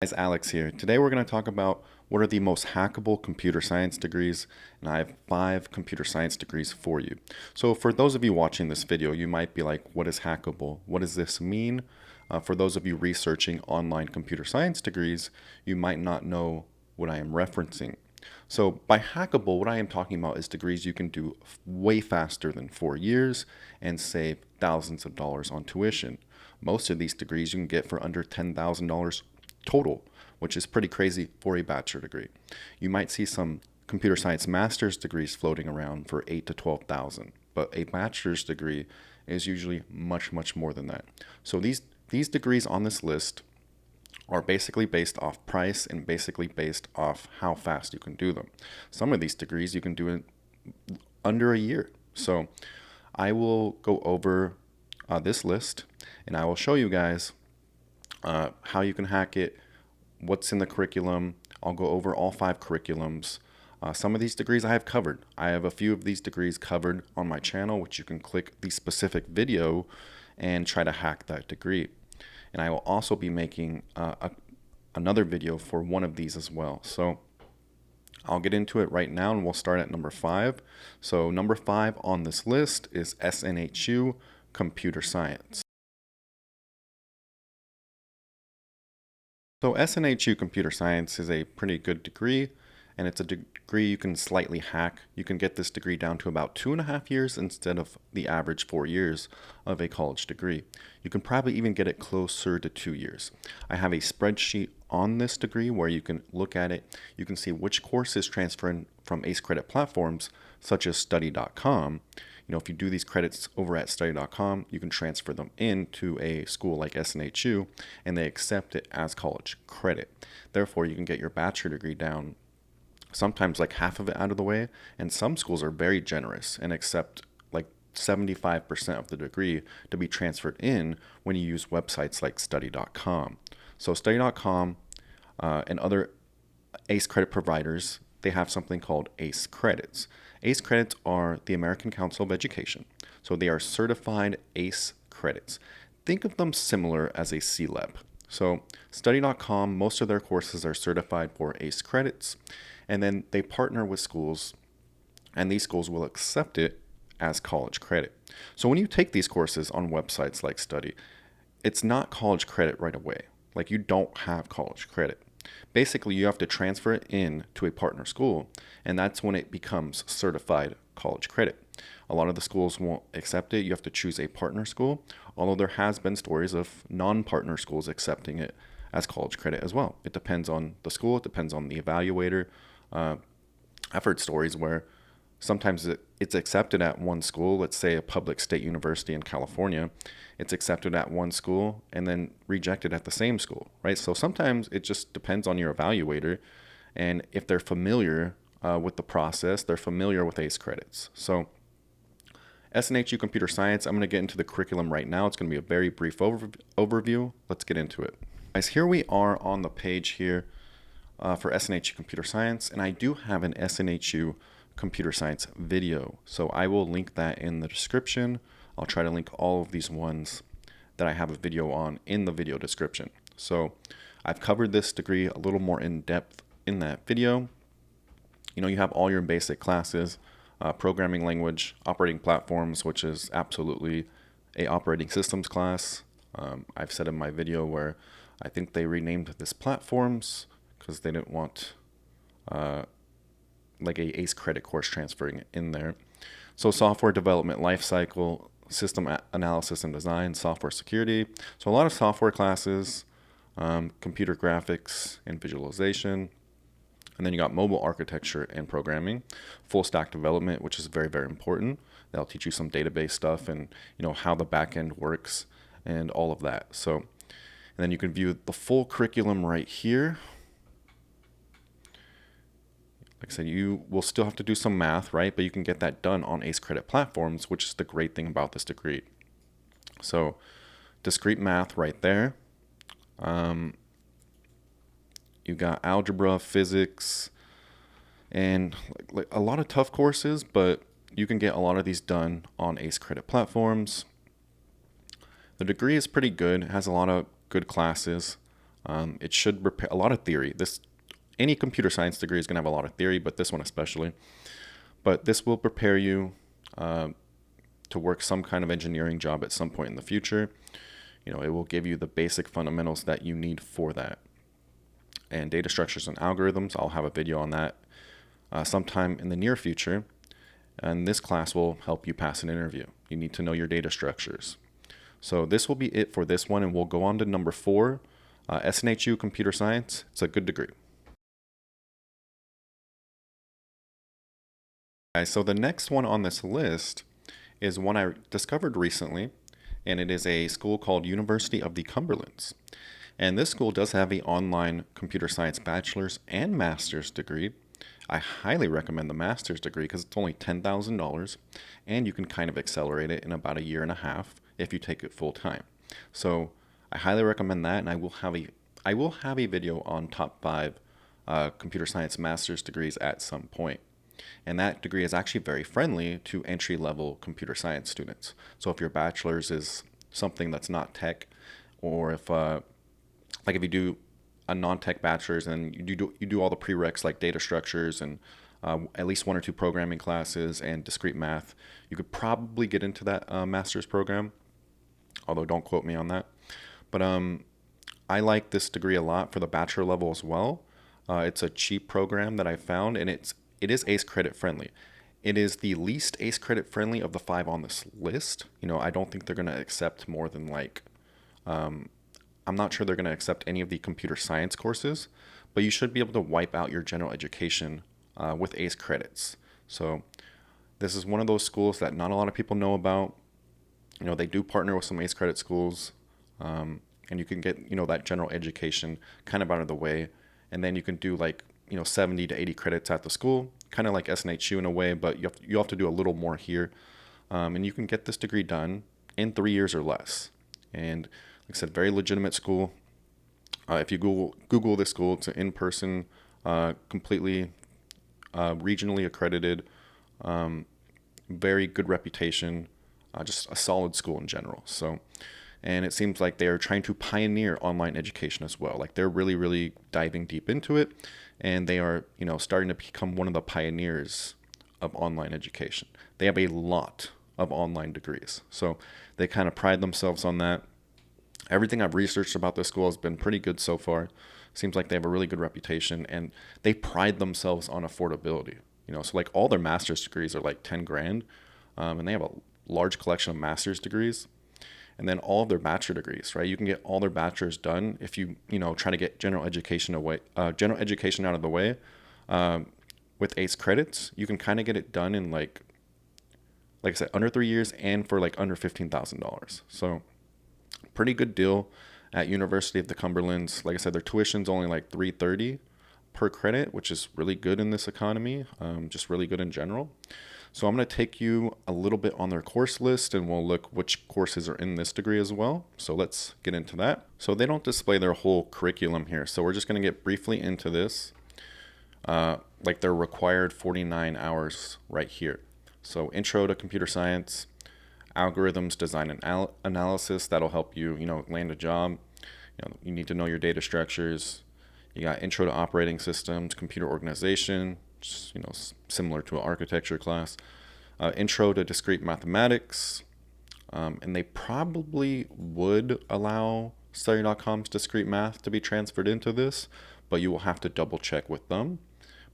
Guys, Alex here. Today we're going to talk about what are the most hackable computer science degrees, and I have 5 computer science degrees for you. So for those of you watching this video, you might be like, what is hackable? What does this mean? For those of you researching online computer science degrees, you might not know what I am referencing. So by hackable, what I am talking about is degrees you can do way faster than 4 years and save thousands of dollars on tuition. Most of these degrees you can get for under $10,000 total, which is pretty crazy for a bachelor degree. You might see some computer science master's degrees floating around for 8 to 12,000, but a bachelor's degree is usually much more than that. So these degrees on this list are basically based off price and basically based off how fast you can do them. Some of these degrees you can do in under a year. So I will go over this list and I will show you guys how you can hack it, what's in the curriculum. I'll go over all 5 curriculums. Some of these degrees I have covered. I have a few of these degrees covered on my channel, which you can click the specific video and try to hack that degree. And I will also be making another video for one of these as well. So I'll get into it right now and we'll start at number 5. So number 5 on this list is SNHU Computer Science. So SNHU Computer Science is a pretty good degree, and it's a degree you can slightly hack. You can get this degree down to about 2.5 years instead of the average 4 years of a college degree. You can probably even get it closer to 2 years. I have a spreadsheet on this degree where you can look at it. You can see which courses transfer from ACE credit platforms such as study.com. If you do these credits over at study.com, you can transfer them into a school like SNHU, and they accept it as college credit. Therefore, you can get your bachelor degree down sometimes like half of it out of the way, and some schools are very generous and accept like 75% of the degree to be transferred in when you use websites like study.com. So study.com and other ACE credit providers, they have something called ACE credits. ACE credits are the American Council of Education. So they are certified ACE credits. Think of them similar as a CLEP. So study.com, most of their courses are certified for ACE credits, and then they partner with schools, and these schools will accept it as college credit. So when you take these courses on websites like Study, it's not college credit right away. Like, you don't have college credit. Basically, you have to transfer it in to a partner school, and that's when it becomes certified college credit. A lot of the schools won't accept it. You have to choose a partner school, although there has been stories of non-partner schools accepting it as college credit as well. It depends on the school. It depends on the evaluator. I've heard stories where sometimes it's accepted at one school, let's say a public state university in California. It's accepted at one school and then rejected at the same school, right? So sometimes it just depends on your evaluator, and if they're familiar with the process, they're familiar with ACE credits. So SNHU Computer Science, I'm going to get into the curriculum right now. It's going to be a very brief overview. Let's get into it. Guys, here we are on the page here for SNHU Computer Science, and I do have an SNHU Computer Science video, so I will link that in the description. I'll try to link all of these ones that I have a video on in the video description. So I've covered this degree a little more in depth in that video. You have all your basic classes, programming language, operating platforms, which is absolutely a operating systems class. I've said in my video where I think they renamed this platforms because they didn't want like a ACE credit course transferring in there. So software development lifecycle, system analysis and design, software security. So a lot of software classes, computer graphics and visualization. And then you got mobile architecture and programming, full stack development, which is very important. They'll teach you some database stuff and how the back end works and all of that. So, and then you can view the full curriculum right here. Like I said, you will still have to do some math, right? But you can get that done on ACE credit platforms, which is the great thing about this degree. So discrete math right there. You got algebra, physics, and like a lot of tough courses, but you can get a lot of these done on ACE credit platforms. The degree is pretty good. It has a lot of good classes. It should prepare a lot of theory. Any computer science degree is going to have a lot of theory, but this one especially. But this will prepare you to work some kind of engineering job at some point in the future. It will give you the basic fundamentals that you need for that. And data structures and algorithms, I'll have a video on that sometime in the near future. And this class will help you pass an interview. You need to know your data structures. So this will be it for this one, and we'll go on to number 4, SNHU Computer Science. It's a good degree. So the next one on this list is one I discovered recently, and it is a school called University of the Cumberlands. And this school does have an online computer science bachelor's and master's degree. I highly recommend the master's degree because it's only $10,000, and you can kind of accelerate it in about a year and a half if you take it full time. So I highly recommend that, and I will have a video on top 5 computer science master's degrees at some point. And that degree is actually very friendly to entry-level computer science students. So if your bachelor's is something that's not tech, or if you do a non-tech bachelor's and you do all the prereqs like data structures and at least 1 or 2 programming classes and discrete math, you could probably get into that master's program, although don't quote me on that. But I like this degree a lot for the bachelor level as well. It's a cheap program that I found, and it is ACE credit friendly. It is the least ACE credit friendly of the 5 on this list. I don't think they're going to accept more than I'm not sure they're going to accept any of the computer science courses, but you should be able to wipe out your general education with ACE credits. So this is one of those schools that not a lot of people know about. They do partner with some ACE credit schools, and you can get, that general education kind of out of the way. And then you can do 70 to 80 credits at the school, kind of like SNHU in a way, but you have to do a little more here. And you can get this degree done in 3 years or less. And like I said, very legitimate school. If you Google this school, it's an in-person, completely regionally accredited, very good reputation, just a solid school in general. So, and it seems like they are trying to pioneer online education as well. They're really, really diving deep into it, and they are, starting to become one of the pioneers of online education. They have a lot of online degrees, so they kind of pride themselves on that. Everything I've researched about this school has been pretty good so far. Seems like they have a really good reputation, and they pride themselves on affordability. So all their master's degrees are like 10 grand, and they have a large collection of master's degrees. And then all of their bachelor degrees, right? You can get all their bachelors done if you try to get general education out of the way. With ACE credits, you can kind of get it done in like I said, under 3 years, and for under $15,000. So pretty good deal at University of the Cumberlands. Like I said, their tuition's only $330 per credit, which is really good in this economy, just really good in general. So I'm going to take you a little bit on their course list, and we'll look which courses are in this degree as well. So let's get into that. So they don't display their whole curriculum here, so we're just going to get briefly into this, their required 49 hours right here. So intro to computer science, algorithms, design, and analysis. That'll help you, land a job. You need to know your data structures. You got intro to operating systems, computer organization, similar to an architecture class. Intro to discrete mathematics. And they probably would allow Study.com's discrete math to be transferred into this, but you will have to double check with them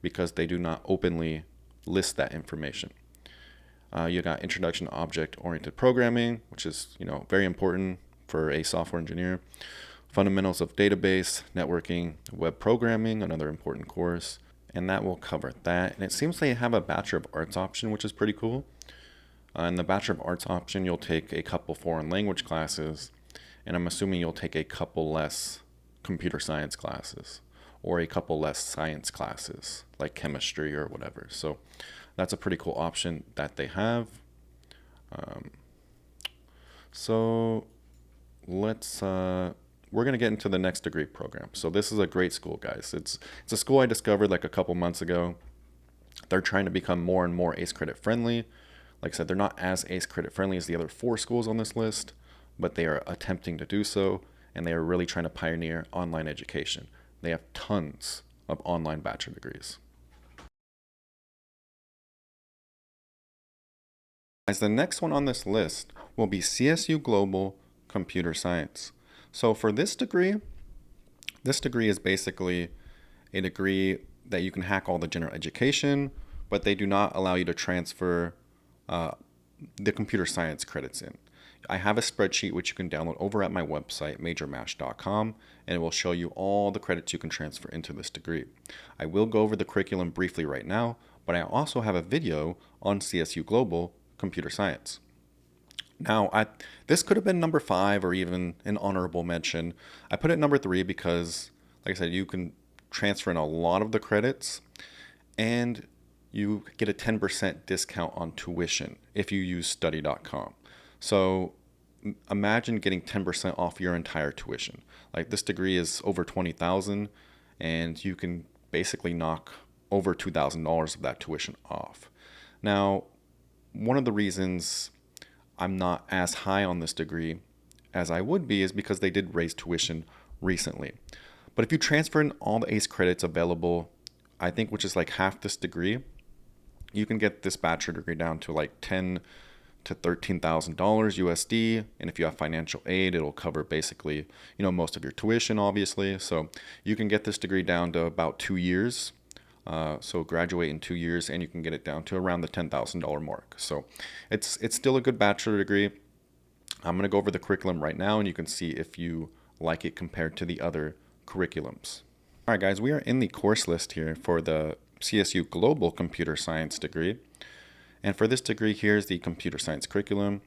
because they do not openly list that information. You got introduction to object-oriented programming, which is, very important for a software engineer. Fundamentals of database, networking, web programming, another important course, and that will cover that. And it seems they have a Bachelor of Arts option, which is pretty cool. In the Bachelor of Arts option, you'll take a couple foreign language classes, and I'm assuming you'll take a couple less computer science classes or a couple less science classes like chemistry or whatever. So that's a pretty cool option that they have. So let's we're going to get into the next degree program. So this is a great school, guys. It's a school I discovered a couple months ago. They're trying to become more and more ACE credit friendly. Like I said, they're not as ACE credit friendly as the other 4 schools on this list, but they are attempting to do so. and they are really trying to pioneer online education. They have tons of online bachelor degrees. As the next one on this list will be CSU Global Computer Science. So for this degree is basically a degree that you can hack all the general education, but they do not allow you to transfer the computer science credits in. I have a spreadsheet which you can download over at my website, majormash.com, and it will show you all the credits you can transfer into this degree. I will go over the curriculum briefly right now, but I also have a video on CSU Global Computer Science. Now, this could have been number 5 or even an honorable mention. I put it number 3 because, like I said, you can transfer in a lot of the credits, and you get a 10% discount on tuition if you use study.com. So imagine getting 10% off your entire tuition. Like, this degree is over $20,000, and you can basically knock over $2,000 of that tuition off. Now, one of the reasons I'm not as high on this degree as I would be is because they did raise tuition recently. But if you transfer in all the ACE credits available, I think, which is like half this degree, you can get this bachelor degree down to like $10,000 to $13,000 USD. And if you have financial aid, it'll cover basically, most of your tuition, obviously. So you can get this degree down to about 2 years. So graduate in 2 years, and you can get it down to around the $10,000 mark. So it's still a good bachelor degree. I'm going to go over the curriculum right now, and you can see if you like it compared to the other curriculums. All right, guys, we are in the course list here for the CSU Global Computer Science degree. And for this degree, here's the computer science curriculum.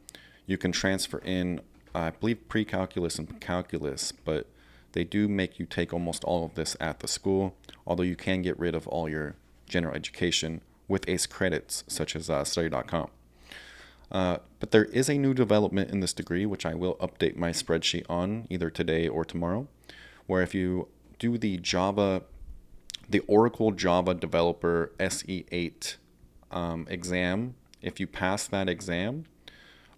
You can transfer in, I believe, pre-calculus and calculus, but they do make you take almost all of this at the school, although you can get rid of all your general education with ACE credits, such as study.com. But there is a new development in this degree, which I will update my spreadsheet on either today or tomorrow, where if you do the Oracle Java Developer SE8 exam, if you pass that exam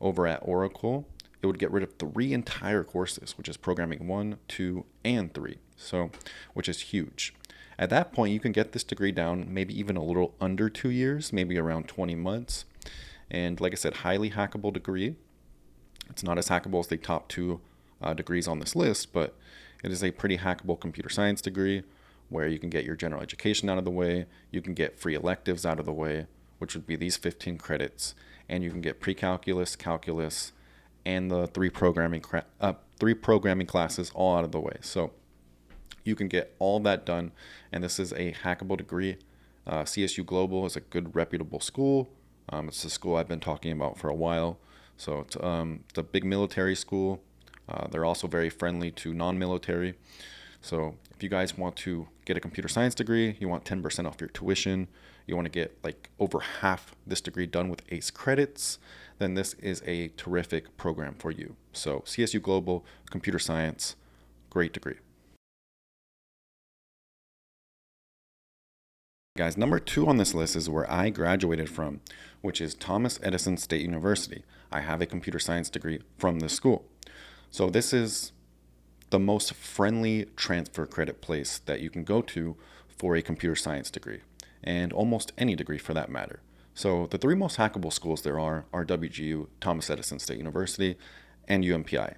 over at Oracle, it would get rid of 3 entire courses, which is programming 1, 2, and 3. So, which is huge. At that point, you can get this degree down maybe even a little under 2 years, maybe around 20 months. And like I said, highly hackable degree. It's not as hackable as the top 2 degrees on this list, but it is a pretty hackable computer science degree where you can get your general education out of the way, you can get free electives out of the way, which would be these 15 credits, and you can get pre-calculus, calculus, and the 3 programming classes all out of the way. So you can get all that done, and this is a hackable degree. CSU Global is a good, reputable school. It's a school I've been talking about for a while. So it's a big military school. They're also very friendly to non-military. So if you guys want to get a computer science degree, you want 10% off your tuition, you want to get like over half this degree done with ACE credits, then this is a terrific program for you. So CSU Global Computer Science, great degree. Guys, number 2 on this list is where I graduated from, which is Thomas Edison State University. I have a computer science degree from this school. So this is the most friendly transfer credit place that you can go to for a computer science degree, and almost any degree for that matter. So the 3 most hackable schools there are WGU, Thomas Edison State University, and UMPI.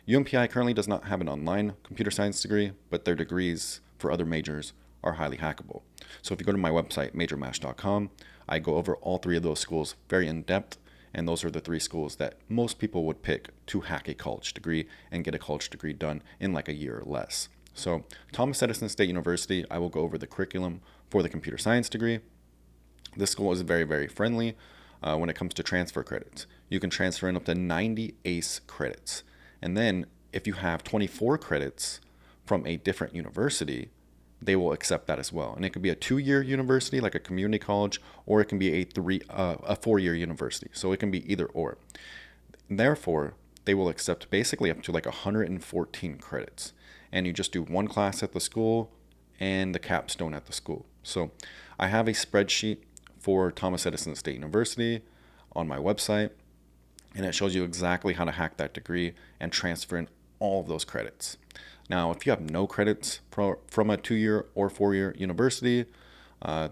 UMPI currently does not have an online computer science degree, but their degrees for other majors are highly hackable. So if you go to my website, majormash.com, I go over all 3 of those schools very in depth, and those are the 3 schools that most people would pick to hack a college degree and get a college degree done in like a year or less. So Thomas Edison State University, I will go over the curriculum for the computer science degree. This school is very, very friendly when it comes to transfer credits. You can transfer in up to 90 ACE credits. And then if you have 24 credits from a different university, they will accept that as well. And it could be a 2-year university, like a community college, or it can be a 4-year university. So it can be either or. Therefore, they will accept basically up to like 114 credits. And you just do 1 class at the school and the capstone at the school. So I have a spreadsheet for Thomas Edison State University on my website, and it shows you exactly how to hack that degree and transfer in all of those credits. Now, if you have no credits from a 2-year or 4-year university,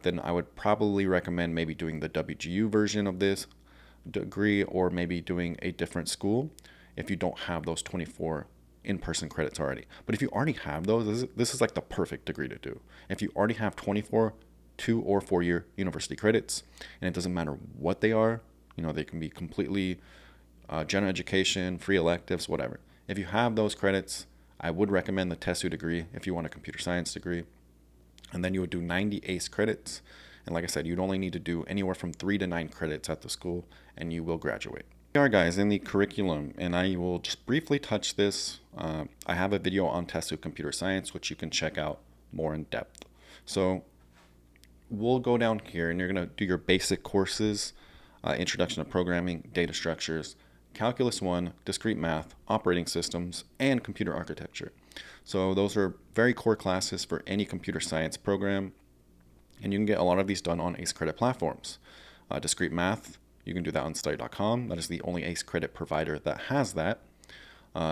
then I would probably recommend maybe doing the WGU version of this degree, or maybe doing a different school if you don't have those 24 in-person credits already. But if you already have those, this is like the perfect degree to do. If you already have 24 2 or 4-year university credits, and it doesn't matter what they are, they can be completely general education, free electives, whatever. If you have those credits, I would recommend the TESU degree if you want a computer science degree. And then you would do 90 ACE credits. And like I said, you'd only need to do anywhere from 3 to 9 credits at the school, and you will graduate. Here are, guys, in the curriculum, and I will just briefly touch this. I have a video on TESU Computer Science, which you can check out more in depth. So we'll go down here, and you're going to do your basic courses, Introduction to Programming, Data Structures, Calculus 1, Discrete Math, Operating Systems, and Computer Architecture. So those are very core classes for any computer science program, and you can get a lot of these done on ACE credit platforms. Discrete Math, you can do that on study.com. That is the only ACE credit provider that has that.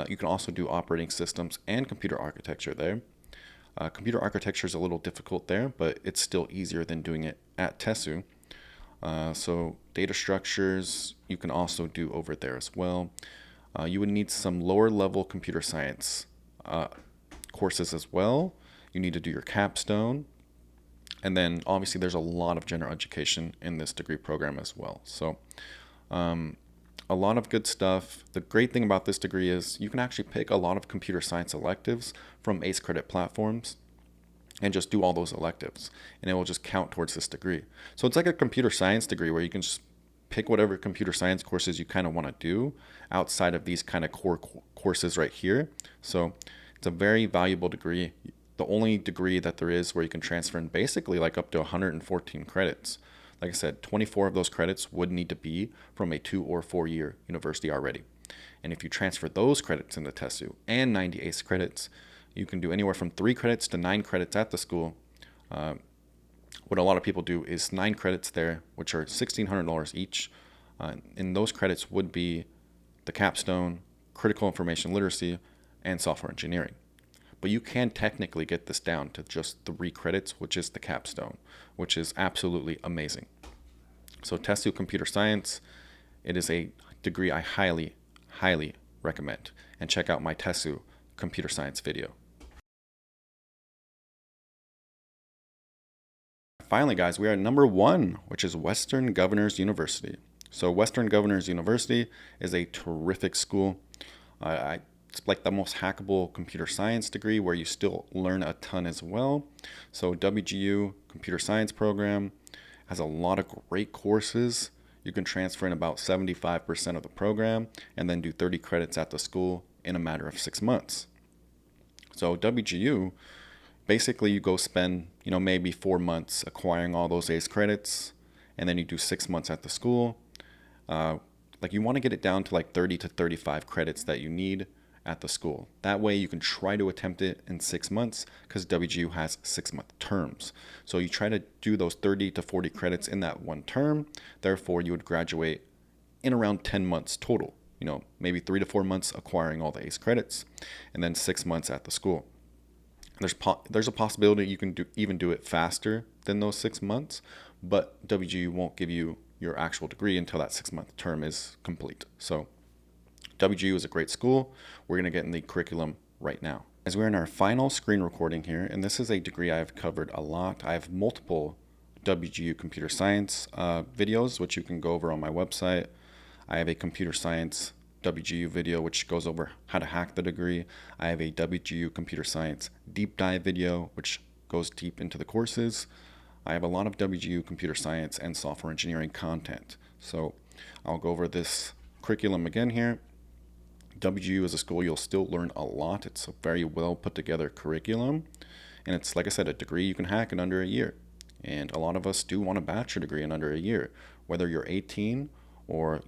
You can also do Operating Systems and Computer Architecture there. Computer architecture is a little difficult there, but it's still easier than doing it at TESU. So data structures, you can also do over there as well. You would need some lower level computer science courses as well. You need to do your capstone. And then obviously there's a lot of general education in this degree program as well. So a lot of good stuff. The great thing about this degree is you can actually pick a lot of computer science electives from ACE credit platforms and just do all those electives, and it will just count towards this degree. So it's like a computer science degree where you can just pick whatever computer science courses you kind of want to do outside of these kind of core courses right here. So it's a very valuable degree. The only degree that there is where you can transfer in basically like up to 114 credits. Like I said, 24 of those credits would need to be from a 2 or 4-year university already. And if you transfer those credits into TESU and 90 ACE credits, you can do anywhere from 3 credits to 9 credits at the school. What a lot of people do is 9 credits there, which are $1,600 each. And those credits would be the capstone, critical information literacy, and software engineering. But you can technically get this down to just 3 credits, which is the capstone, which is absolutely amazing. So TESU Computer Science, it is a degree I highly, highly recommend. And check out my TESU Computer Science video. Finally, guys, we are at number 1, which is Western Governors University. So Western Governors University is a terrific school. It's like the most hackable computer science degree where you still learn a ton as well. So WGU Computer Science program has a lot of great courses. You can transfer in about 75% of the program and then do 30 credits at the school in a matter of 6 months. So WGU, basically you go spend, maybe 4 months acquiring all those ACE credits, and then you do 6 months at the school. You want to get it down to like 30 to 35 credits that you need at the school. That way you can try to attempt it in 6 months because WGU has 6-month terms. So you try to do those 30 to 40 credits in that one term. Therefore, you would graduate in around 10 months total. Maybe 3 to 4 months acquiring all the ACE credits, and then 6 months at the school. There's a possibility you can even do it faster than those 6 months, but WGU won't give you your actual degree until that 6-month term is complete. So WGU is a great school. We're going to get in the curriculum right now. As we're in our final screen recording here, and this is a degree I've covered a lot. I have multiple WGU Computer Science videos, which you can go over on my website. I have a Computer Science WGU video, which goes over how to hack the degree. I have a WGU Computer Science deep dive video, which goes deep into the courses. I have a lot of WGU Computer Science and software engineering content. So I'll go over this curriculum again here. WGU is a school you'll still learn a lot. It's a very well put together curriculum. And it's, like I said, a degree you can hack in under a year. And a lot of us do want a bachelor degree in under a year. Whether you're 18 or,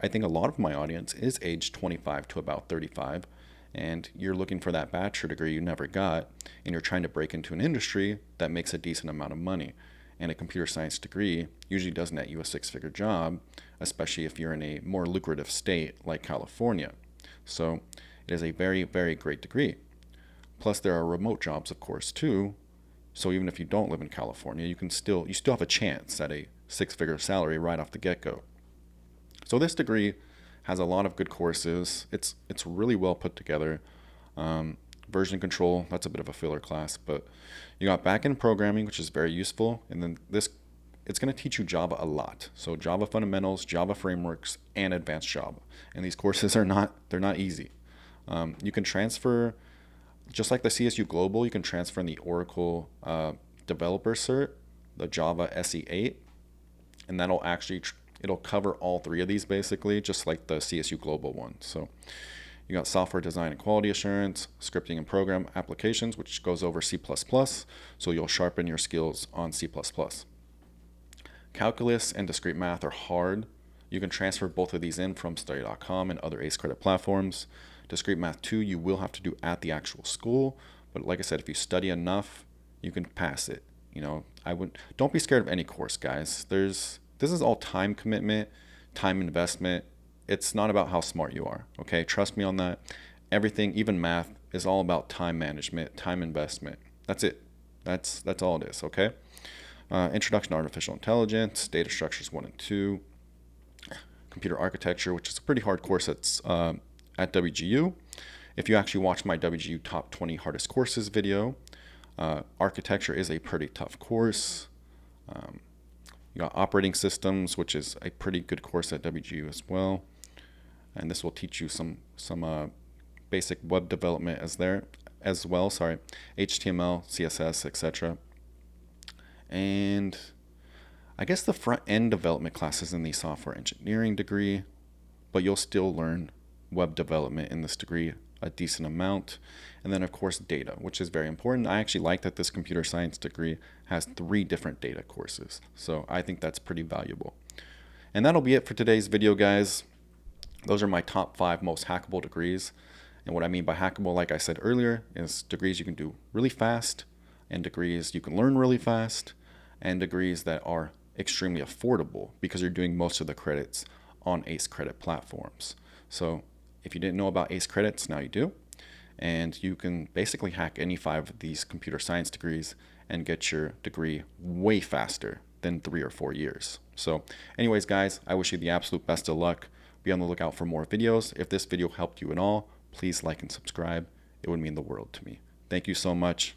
I think a lot of my audience is age 25 to about 35. And you're looking for that bachelor degree you never got. And you're trying to break into an industry that makes a decent amount of money. And a computer science degree usually does net you a 6-figure job, especially if you're in a more lucrative state like California. So It is a very, very great degree. Plus, there are remote jobs, of course, too. So even if you don't live in California, you still have a chance at a six-figure salary right off the get-go. So this degree has a lot of good courses. It's really well put together. Version control, that's a bit of a filler class, but you got backend programming, which is very useful, and then it's going to teach you Java a lot. So Java fundamentals, Java frameworks, and advanced Java. And these courses they're not easy. You can transfer, just like the CSU Global, you can transfer in the Oracle Developer Cert, the Java SE8, and that'll actually it'll cover all three of these basically, just like the CSU Global one. So you got software design and quality assurance, scripting and program applications, which goes over C++, so you'll sharpen your skills on C++. Calculus and discrete math are hard. You can transfer both of these in from study.com and other ACE credit platforms. Discrete math 2 you will have to do at the actual school, but like I said, if you study enough, you can pass it. Don't be scared of any course, guys. This is all time commitment, time investment. It's not about how smart you are, okay? Trust me on that. Everything, even math, is all about time management, time investment. That's it. That's all it is, okay? Introduction to Artificial Intelligence, Data Structures 1 and 2, Computer Architecture, which is a pretty hard course that's at WGU. If you actually watch my WGU Top 20 Hardest Courses video, Architecture is a pretty tough course. You got Operating Systems, which is a pretty good course at WGU as well. And this will teach you some basic web development as well. HTML, CSS, etc. And I guess the front-end development classes in the software engineering degree, but you'll still learn web development in this degree a decent amount. And then, of course, data, which is very important. I actually like that this computer science degree has 3 different data courses. So I think that's pretty valuable. And that'll be it for today's video, guys. Those are my top 5 most hackable degrees. And what I mean by hackable, like I said earlier, is degrees you can do really fast, and degrees you can learn really fast, and degrees that are extremely affordable because you're doing most of the credits on ACE credit platforms. So if you didn't know about ACE credits, now you do. And you can basically hack any 5 of these computer science degrees and get your degree way faster than 3 or 4 years. So anyways, guys, I wish you the absolute best of luck. Be on the lookout for more videos. If this video helped you at all, please like and subscribe. It would mean the world to me. Thank you so much.